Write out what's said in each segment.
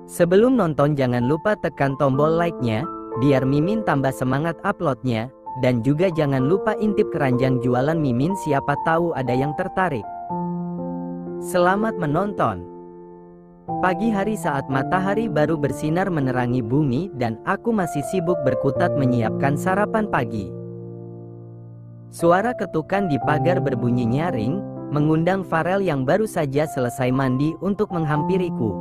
Sebelum nonton jangan lupa tekan tombol like-nya, biar Mimin tambah semangat uploadnya, dan juga jangan lupa intip keranjang jualan Mimin, siapa tahu ada yang tertarik. Selamat menonton. Pagi hari saat matahari baru bersinar menerangi bumi dan aku masih sibuk berkutat menyiapkan sarapan pagi. Suara ketukan di pagar berbunyi nyaring, mengundang Farel yang baru saja selesai mandi untuk menghampiriku.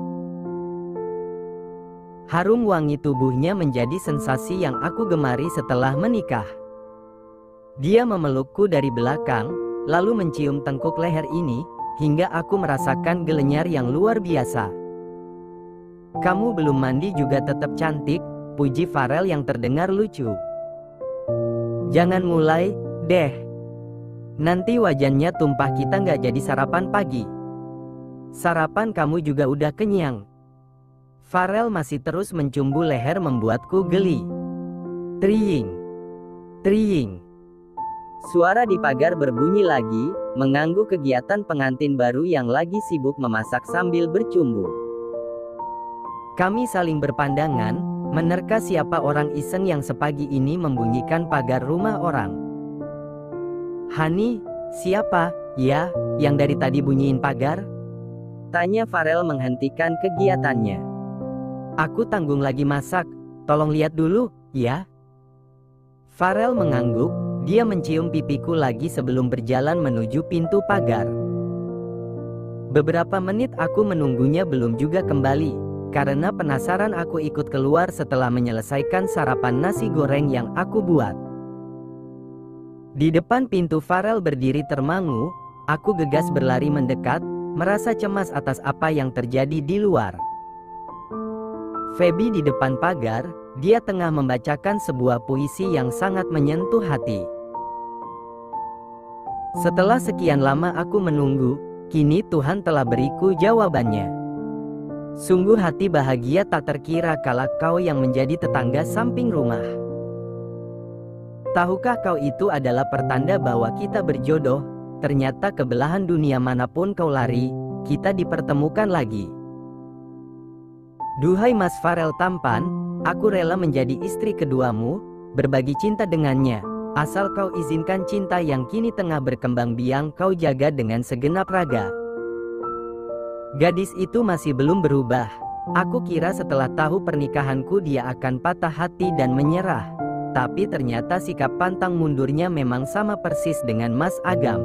Harum wangi tubuhnya menjadi sensasi yang aku gemari setelah menikah. Dia memelukku dari belakang, lalu mencium tengkuk leher ini, hingga aku merasakan gelenyar yang luar biasa. "Kamu belum mandi juga tetap cantik," puji Farel yang terdengar lucu. "Jangan mulai, deh. Nanti wajannya tumpah, kita nggak jadi sarapan pagi. Sarapan kamu juga udah kenyang." Farel masih terus mencumbu leher membuatku geli. Triing, triing. Suara di pagar berbunyi lagi, mengganggu kegiatan pengantin baru yang lagi sibuk memasak sambil bercumbu. Kami saling berpandangan, menerka siapa orang iseng yang sepagi ini membunyikan pagar rumah orang. "Hani, siapa, ya, yang dari tadi bunyiin pagar?" tanya Farel menghentikan kegiatannya. "Aku tanggung lagi masak, tolong lihat dulu, ya." Farel mengangguk, dia mencium pipiku lagi sebelum berjalan menuju pintu pagar. Beberapa menit aku menunggunya belum juga kembali, karena penasaran aku ikut keluar setelah menyelesaikan sarapan nasi goreng yang aku buat. Di depan pintu Farel berdiri termangu, aku gegas berlari mendekat, merasa cemas atas apa yang terjadi di luar. Feby di depan pagar, dia tengah membacakan sebuah puisi yang sangat menyentuh hati. Setelah sekian lama aku menunggu, kini Tuhan telah beriku jawabannya. Sungguh hati bahagia tak terkira kala kau yang menjadi tetangga samping rumah. Tahukah kau itu adalah pertanda bahwa kita berjodoh, ternyata ke belahan dunia manapun kau lari, kita dipertemukan lagi. Duhai Mas Farel tampan, aku rela menjadi istri keduamu, berbagi cinta dengannya, asal kau izinkan cinta yang kini tengah berkembang biak kau jaga dengan segenap raga. Gadis itu masih belum berubah. Aku kira setelah tahu pernikahanku dia akan patah hati dan menyerah. Tapi ternyata sikap pantang mundurnya memang sama persis dengan Mas Agam.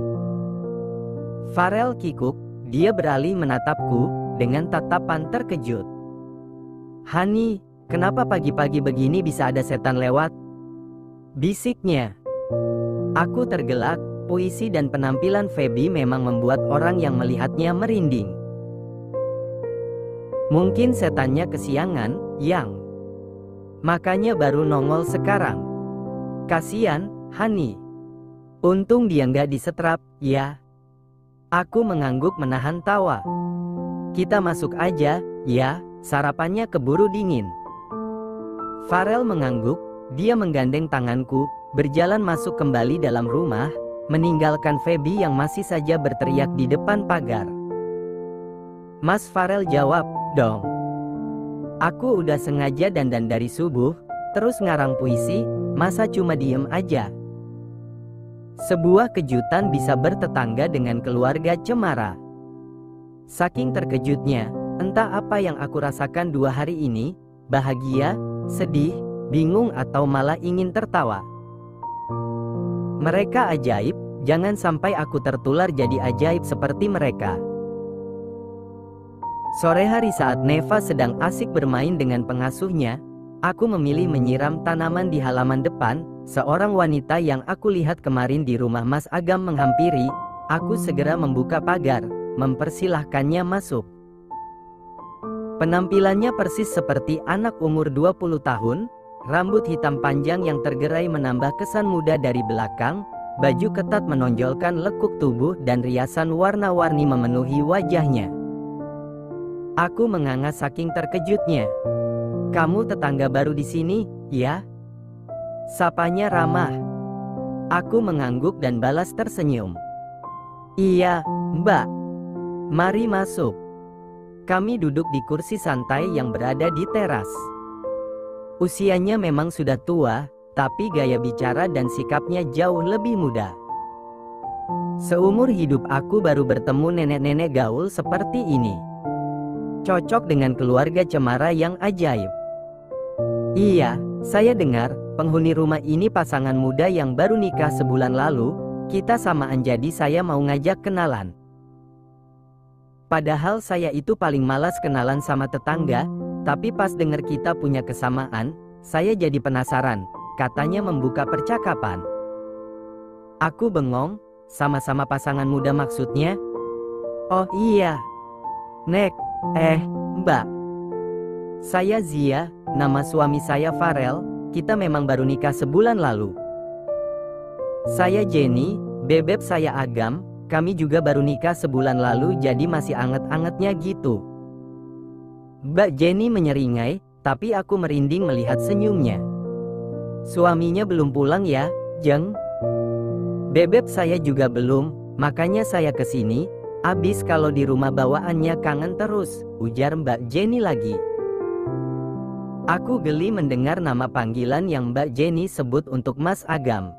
Farel kikuk, dia beralih menatapku, dengan tatapan terkejut. "Hani, kenapa pagi-pagi begini bisa ada setan lewat?" bisiknya. Aku tergelak, puisi dan penampilan Feby memang membuat orang yang melihatnya merinding. Mungkin setannya kesiangan, Yang. Makanya baru nongol sekarang. Kasian, Hani. Untung dia nggak disetrap, ya. Aku mengangguk menahan tawa. "Kita masuk aja, ya. Sarapannya keburu dingin." Farel mengangguk, dia menggandeng tanganku, berjalan masuk kembali dalam rumah, meninggalkan Feby yang masih saja berteriak di depan pagar. "Mas Farel jawab, dong. Aku udah sengaja dandan dari subuh, terus ngarang puisi, masa cuma diem aja?" Sebuah kejutan bisa bertetangga dengan keluarga cemara. Saking terkejutnya, entah apa yang aku rasakan 2 hari ini, bahagia, sedih, bingung atau malah ingin tertawa. Mereka ajaib, jangan sampai aku tertular jadi ajaib seperti mereka. Sore hari saat Neva sedang asik bermain dengan pengasuhnya, aku memilih menyiram tanaman di halaman depan. Seorang wanita yang aku lihat kemarin di rumah Mas Agam menghampiri, aku segera membuka pagar, mempersilahkannya masuk. Penampilannya persis seperti anak umur 20 tahun, rambut hitam panjang yang tergerai menambah kesan muda dari belakang, baju ketat menonjolkan lekuk tubuh dan riasan warna-warni memenuhi wajahnya. Aku menganga saking terkejutnya. "Kamu tetangga baru di sini, ya?" sapanya ramah. Aku mengangguk dan balas tersenyum. "Iya, Mbak. Mari masuk." Kami duduk di kursi santai yang berada di teras. Usianya memang sudah tua, tapi gaya bicara dan sikapnya jauh lebih muda. Seumur hidup aku baru bertemu nenek-nenek gaul seperti ini. Cocok dengan keluarga cemara yang ajaib. Iya, saya dengar penghuni rumah ini pasangan muda yang baru nikah sebulan lalu. Kita samaan, jadi saya mau ngajak kenalan. Padahal saya itu paling malas kenalan sama tetangga, tapi pas denger kita punya kesamaan, saya jadi penasaran. Katanya membuka percakapan. Aku bengong, sama-sama pasangan muda maksudnya? Oh iya, Nek, Mbak. Saya Zia, nama suami saya Farel, kita memang baru nikah sebulan lalu. Saya Jenny, bebek saya Agam. Kami juga baru nikah sebulan lalu, jadi masih anget-angetnya gitu. Mbak Jenny menyeringai, tapi aku merinding melihat senyumnya. Suaminya belum pulang ya, Jeng? Bebek saya juga belum, makanya saya kesini. Abis kalau di rumah bawaannya kangen terus, ujar Mbak Jenny lagi. Aku geli mendengar nama panggilan yang Mbak Jenny sebut untuk Mas Agam.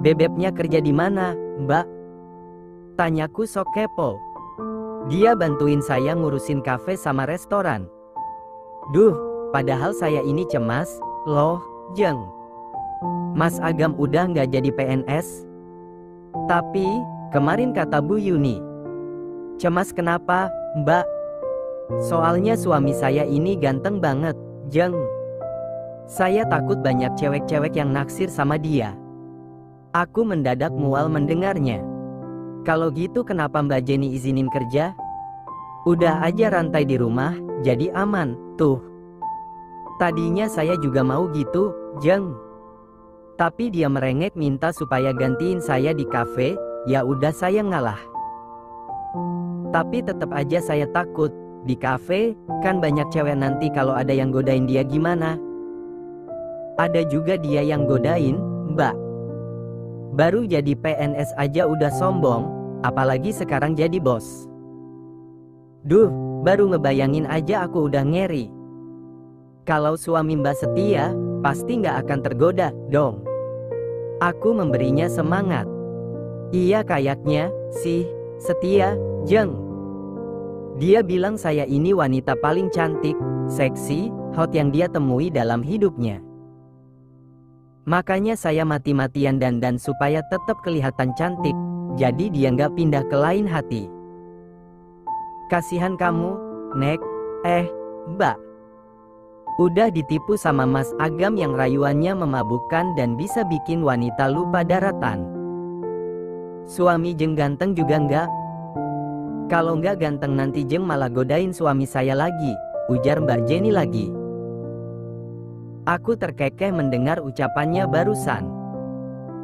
Bebeknya kerja di mana, Mbak? Tanyaku sok kepo. Dia bantuin saya ngurusin kafe sama restoran. Duh, padahal saya ini cemas, loh, Jeng. Mas Agam udah nggak jadi PNS? Tapi, kemarin kata Bu Yuni. Cemas kenapa, Mbak? Soalnya suami saya ini ganteng banget, Jeng. Saya takut banyak cewek-cewek yang naksir sama dia. Aku mendadak mual mendengarnya. Kalau gitu kenapa Mbak Jenny izinin kerja? Udah aja rantai di rumah, jadi aman, tuh. Tadinya saya juga mau gitu, Jeng. Tapi dia merengek minta supaya gantiin saya di kafe, ya udah saya ngalah. Tapi tetap aja saya takut, di kafe, kan banyak cewek, nanti kalau ada yang godain dia gimana? Ada juga dia yang godain, Mbak. Baru jadi PNS aja udah sombong, apalagi sekarang jadi bos. Duh, baru ngebayangin aja aku udah ngeri. Kalau suami Mbak setia, pasti nggak akan tergoda, dong. Aku memberinya semangat. Iya kayaknya, sih, setia, Jeng. Dia bilang saya ini wanita paling cantik, seksi, hot yang dia temui dalam hidupnya. Makanya saya mati-matian dandan supaya tetap kelihatan cantik, jadi dia nggak pindah ke lain hati. Kasihan kamu, Nek, Mbak. Udah ditipu sama Mas Agam yang rayuannya memabukkan dan bisa bikin wanita lupa daratan. Suami Jeng ganteng juga nggak? Kalau nggak ganteng nanti Jeng malah godain suami saya lagi, ujar Mbak Jenny lagi. Aku terkekeh mendengar ucapannya barusan.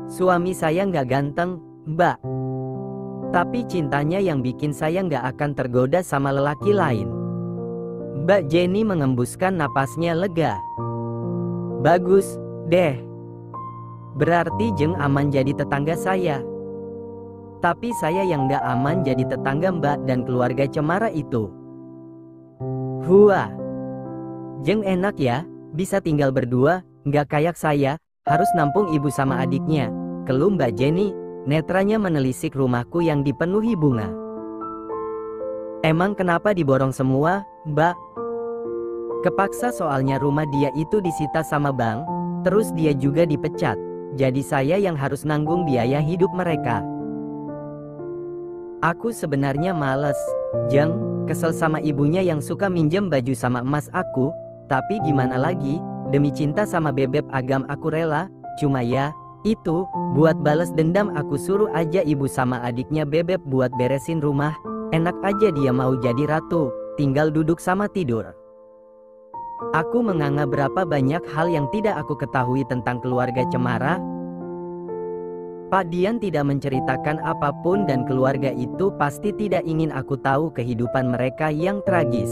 Suami saya nggak ganteng, Mbak. Tapi cintanya yang bikin saya nggak akan tergoda sama lelaki lain. Mbak Jenny mengembuskan napasnya lega. Bagus, deh. Berarti Jeng aman jadi tetangga saya. Tapi saya yang nggak aman jadi tetangga Mbak dan keluarga cemara itu. Hua. Jeng enak ya. Bisa tinggal berdua, nggak kayak saya, harus nampung ibu sama adiknya. Keluh Mbak Jenny, netranya menelisik rumahku yang dipenuhi bunga. Emang kenapa diborong semua, Mbak? Kepaksa soalnya rumah dia itu disita sama bank, terus dia juga dipecat. Jadi saya yang harus nanggung biaya hidup mereka. Aku sebenarnya males, Jeng, kesel sama ibunya yang suka minjem baju sama emas aku. Tapi gimana lagi, demi cinta sama bebek Agam aku rela. Cuma ya, itu, buat balas dendam aku suruh aja ibu sama adiknya bebek buat beresin rumah. Enak aja dia mau jadi ratu, tinggal duduk sama tidur. Aku menganga berapa banyak hal yang tidak aku ketahui tentang keluarga cemara. Pak Dian tidak menceritakan apapun dan keluarga itu pasti tidak ingin aku tahu kehidupan mereka yang tragis.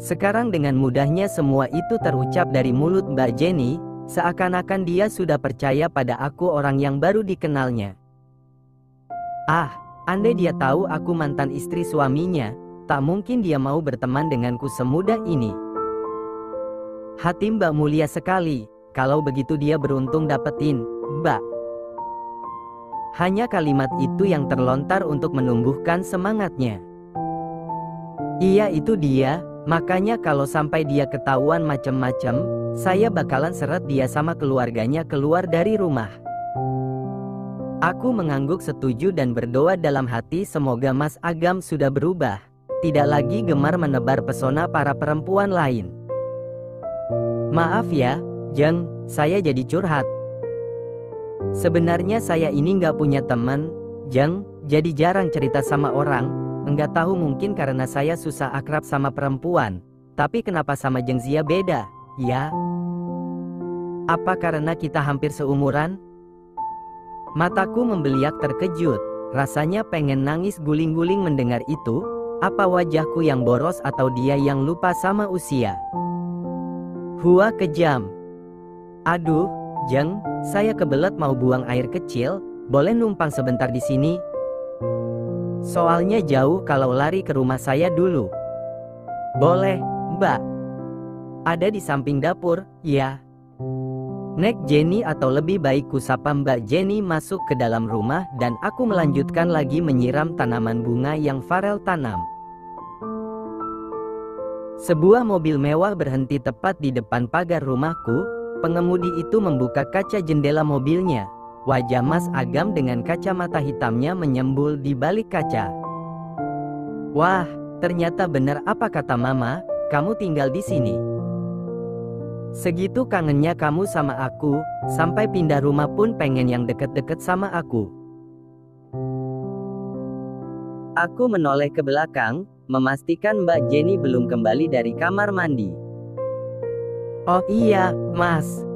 Sekarang dengan mudahnya semua itu terucap dari mulut Mbak Jenny, seakan-akan dia sudah percaya pada aku orang yang baru dikenalnya. Andai dia tahu aku mantan istri suaminya, tak mungkin dia mau berteman denganku semudah ini. Hati Mbak mulia sekali, kalau begitu dia beruntung dapetin, Mbak. Hanya kalimat itu yang terlontar untuk menumbuhkan semangatnya. Iya itu dia, makanya kalau sampai dia ketahuan macem-macem, saya bakalan seret dia sama keluarganya keluar dari rumah. Aku mengangguk setuju dan berdoa dalam hati semoga Mas Agam sudah berubah, tidak lagi gemar menebar pesona para perempuan lain. Maaf ya, Jeng, saya jadi curhat. Sebenarnya saya ini nggak punya teman, Jeng, jadi jarang cerita sama orang. Enggak tahu mungkin karena saya susah akrab sama perempuan. Tapi kenapa sama Jeng Zia beda, ya? Apa karena kita hampir seumuran? Mataku membeliak terkejut. Rasanya pengen nangis guling-guling mendengar itu. Apa wajahku yang boros atau dia yang lupa sama usia? Hua kejam. Aduh, Jeng, saya kebelet mau buang air kecil. Boleh numpang sebentar di sini? Soalnya jauh kalau lari ke rumah saya dulu. Boleh, Mbak. Ada di samping dapur, ya. Nek Jenny atau lebih baik kusapa Mbak Jenny masuk ke dalam rumah dan aku melanjutkan lagi menyiram tanaman bunga yang Farel tanam. Sebuah mobil mewah berhenti tepat di depan pagar rumahku. Pengemudi itu membuka kaca jendela mobilnya. Wajah Mas Agam dengan kacamata hitamnya menyembul di balik kaca. Wah, ternyata benar apa kata Mama, kamu tinggal di sini. Segitu kangennya kamu sama aku, sampai pindah rumah pun pengen yang deket-deket sama aku. Aku menoleh ke belakang, memastikan Mbak Jenny belum kembali dari kamar mandi. Oh iya, Mas.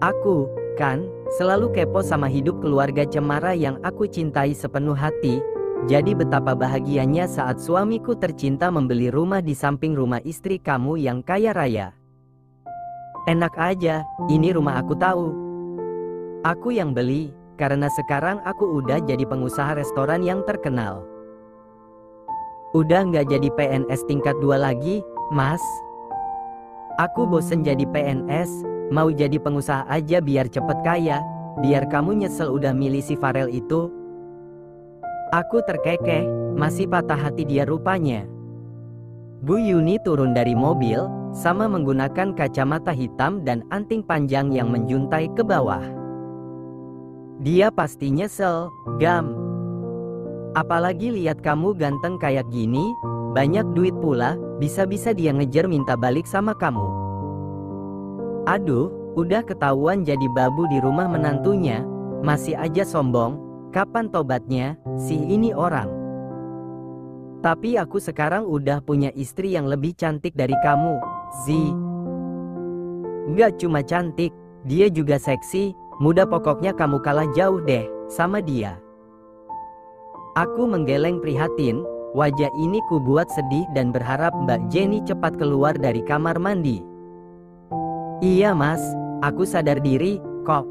Aku, kan, selalu kepo sama hidup keluarga cemara yang aku cintai sepenuh hati. Jadi betapa bahagianya saat suamiku tercinta membeli rumah di samping rumah istri kamu yang kaya raya. Enak aja, ini rumah aku tahu. Aku yang beli, karena sekarang aku udah jadi pengusaha restoran yang terkenal. Udah nggak jadi PNS tingkat 2 lagi, Mas. Aku bosen jadi PNS, mau jadi pengusaha aja biar cepet kaya, biar kamu nyesel udah milih si Farel itu. Aku terkekeh, masih patah hati dia rupanya. Bu Yuni turun dari mobil, sama menggunakan kacamata hitam dan anting panjang yang menjuntai ke bawah. Dia pasti nyesel, Gam. Apalagi lihat kamu ganteng kayak gini, banyak duit pula, bisa-bisa dia ngejar minta balik sama kamu. Aduh, udah ketahuan jadi babu di rumah menantunya, masih aja sombong, kapan tobatnya, si ini orang. Tapi aku sekarang udah punya istri yang lebih cantik dari kamu, Zi. Nggak cuma cantik, dia juga seksi, muda pokoknya kamu kalah jauh deh, sama dia. Aku menggeleng prihatin. Wajah ini ku buat sedih dan berharap Mbak Jenny cepat keluar dari kamar mandi. Iya Mas, aku sadar diri, kok.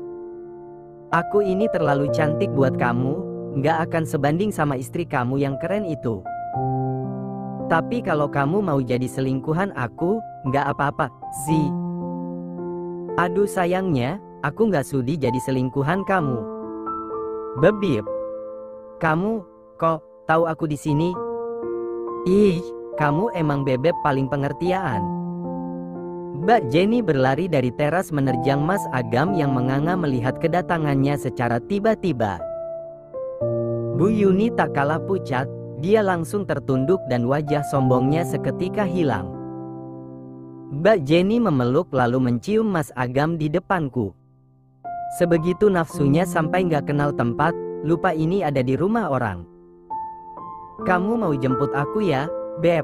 Aku ini terlalu cantik buat kamu, nggak akan sebanding sama istri kamu yang keren itu. Tapi kalau kamu mau jadi selingkuhan aku, nggak apa-apa, Zi. Aduh sayangnya, aku nggak sudi jadi selingkuhan kamu. Bebip. Kamu, kok, tahu aku di sini? Ih, kamu emang bebek paling pengertian. Mbak Jenny berlari dari teras menerjang Mas Agam yang menganga melihat kedatangannya secara tiba-tiba. Bu Yuni tak kalah pucat, dia langsung tertunduk dan wajah sombongnya seketika hilang. Mbak Jenny memeluk lalu mencium Mas Agam di depanku. Sebegitu nafsunya sampai nggak kenal tempat, lupa ini ada di rumah orang. Kamu mau jemput aku ya, Beb?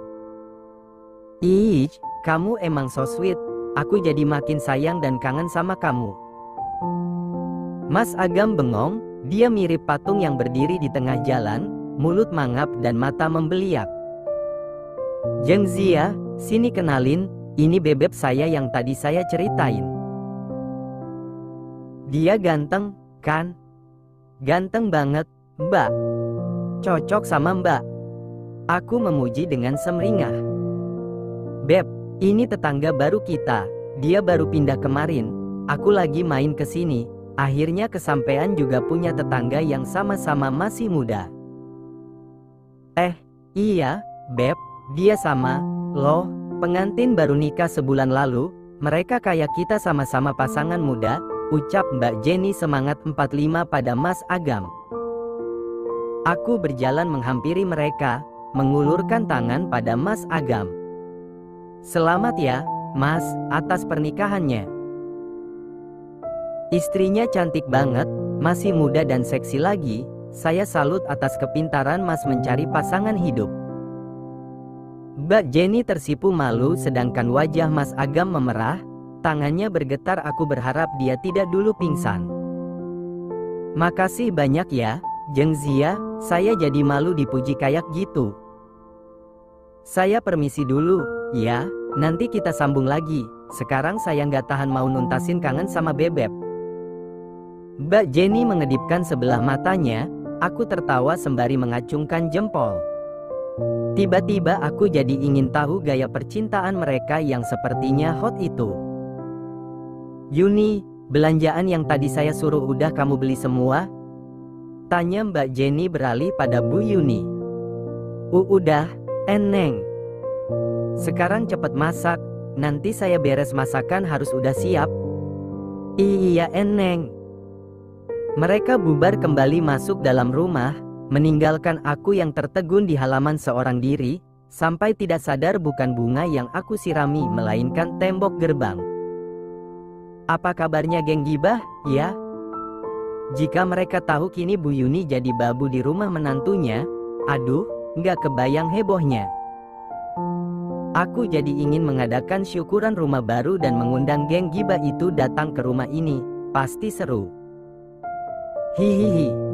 Ih, kamu emang so sweet. Aku jadi makin sayang dan kangen sama kamu. Mas Agam bengong, dia mirip patung yang berdiri di tengah jalan, mulut mangap dan mata membeliak. Jeng Zia, sini kenalin, ini bebek saya yang tadi saya ceritain. Dia ganteng, kan? Ganteng banget, Mbak. Cocok sama Mbak. Aku memuji dengan semringah. Beb, ini tetangga baru kita. Dia baru pindah kemarin. Aku lagi main ke sini. Akhirnya kesampean juga punya tetangga yang sama-sama masih muda. Iya, Beb, dia sama. Loh, pengantin baru nikah sebulan lalu. Mereka kayak kita sama-sama pasangan muda, ucap Mbak Jenny semangat 45 pada Mas Agam. Aku berjalan menghampiri mereka, mengulurkan tangan pada Mas Agam. Selamat ya, Mas, atas pernikahannya. Istrinya cantik banget, masih muda dan seksi lagi. Saya salut atas kepintaran Mas mencari pasangan hidup. Mbak Jenny tersipu malu sedangkan wajah Mas Agam memerah, tangannya bergetar. Aku berharap dia tidak dulu pingsan. Makasih banyak ya, Jeng Zia, saya jadi malu dipuji kayak gitu. Saya permisi dulu, ya, nanti kita sambung lagi. Sekarang saya nggak tahan mau nuntasin kangen sama Bebeb. Mbak Jenny mengedipkan sebelah matanya, aku tertawa sembari mengacungkan jempol. Tiba-tiba aku jadi ingin tahu gaya percintaan mereka yang sepertinya hot itu. Yuni, belanjaan yang tadi saya suruh udah kamu beli semua? Tanya Mbak Jenny beralih pada Bu Yuni. Udah, Eneng. Sekarang cepet masak, nanti saya beres masakan harus udah siap. Iya Eneng. Mereka bubar kembali masuk dalam rumah, meninggalkan aku yang tertegun di halaman seorang diri, sampai tidak sadar bukan bunga yang aku sirami melainkan tembok gerbang. Apa kabarnya geng gibah, ya? Jika mereka tahu kini Bu Yuni jadi babu di rumah menantunya, aduh, nggak kebayang hebohnya. Aku jadi ingin mengadakan syukuran rumah baru dan mengundang geng gibah itu datang ke rumah ini, pasti seru. Hihihi.